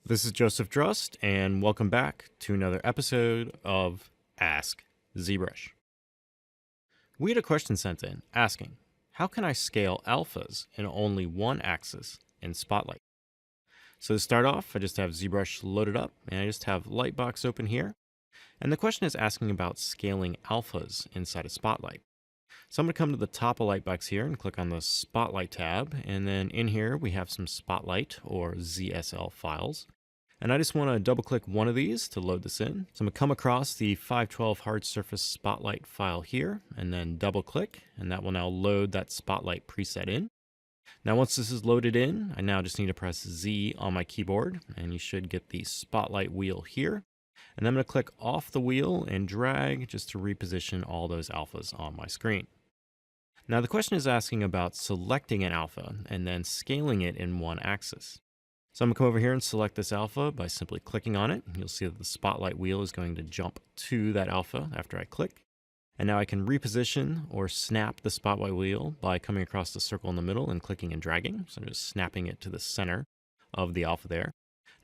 This is Joseph Drust, and welcome back to another episode of Ask ZBrush. We had a question sent in asking, how can I scale alphas in only one axis in Spotlight? So to start off, I just have ZBrush loaded up, and I just have Lightbox open here. And the question is asking about scaling alphas inside of Spotlight. So I'm going to come to the top of Lightbox here and click on the Spotlight tab, and then in here we have some Spotlight or ZSL files. And I just want to double click one of these to load this in. So I'm going to come across the 512 hard surface Spotlight file here and then double click, and that will now load that Spotlight preset in. Now once this is loaded in, I now just need to press Z on my keyboard and you should get the Spotlight wheel here. And I'm going to click off the wheel and drag just to reposition all those alphas on my screen. Now the question is asking about selecting an alpha and then scaling it in one axis. So I'm going to come over here and select this alpha by simply clicking on it. You'll see that the Spotlight wheel is going to jump to that alpha after I click. And now I can reposition or snap the Spotlight wheel by coming across the circle in the middle and clicking and dragging. So I'm just snapping it to the center of the alpha there.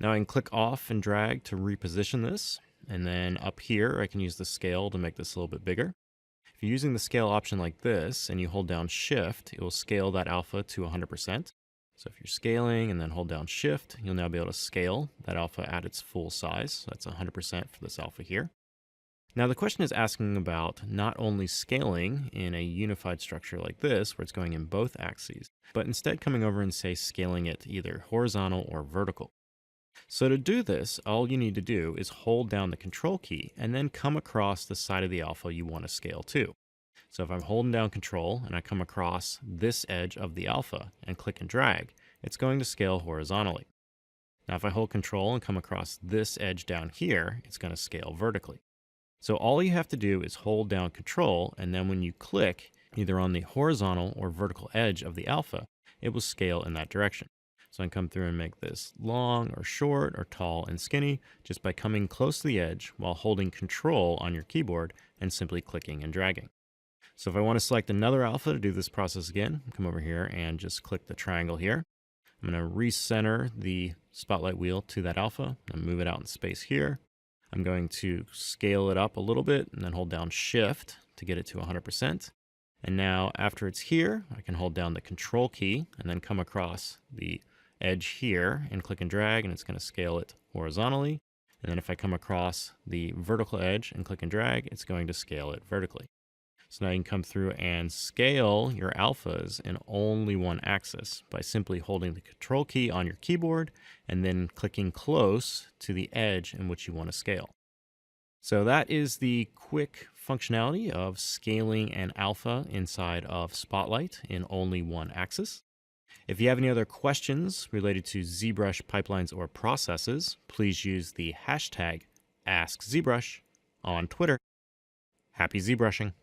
Now I can click off and drag to reposition this. And then up here, I can use the scale to make this a little bit bigger. If you're using the scale option like this and you hold down Shift, it will scale that alpha to 100%. So if you're scaling and then hold down Shift, you'll now be able to scale that alpha at its full size. So that's 100% for this alpha here. Now the question is asking about not only scaling in a unified structure like this, where it's going in both axes, but instead coming over and say scaling it either horizontal or vertical. So to do this, all you need to do is hold down the Control key and then come across the side of the alpha you want to scale to. So if I'm holding down Control and I come across this edge of the alpha and click and drag, it's going to scale horizontally. Now if I hold Control and come across this edge down here, it's going to scale vertically. So all you have to do is hold down Control, and then when you click either on the horizontal or vertical edge of the alpha, it will scale in that direction. So I can come through and make this long or short or tall and skinny just by coming close to the edge while holding Control on your keyboard and simply clicking and dragging. So if I want to select another alpha to do this process again, come over here and just click the triangle here. I'm going to recenter the Spotlight wheel to that alpha and move it out in space here. I'm going to scale it up a little bit and then hold down Shift to get it to 100%. And now after it's here, I can hold down the Control key and then come across the edge here and click and drag, and it's going to scale it horizontally. And then if I come across the vertical edge and click and drag, it's going to scale it vertically. So now you can come through and scale your alphas in only one axis by simply holding the Control key on your keyboard and then clicking close to the edge in which you want to scale. So that is the quick functionality of scaling an alpha inside of Spotlight in only one axis. If you have any other questions related to ZBrush pipelines or processes, please use the hashtag AskZBrush on Twitter. Happy ZBrushing!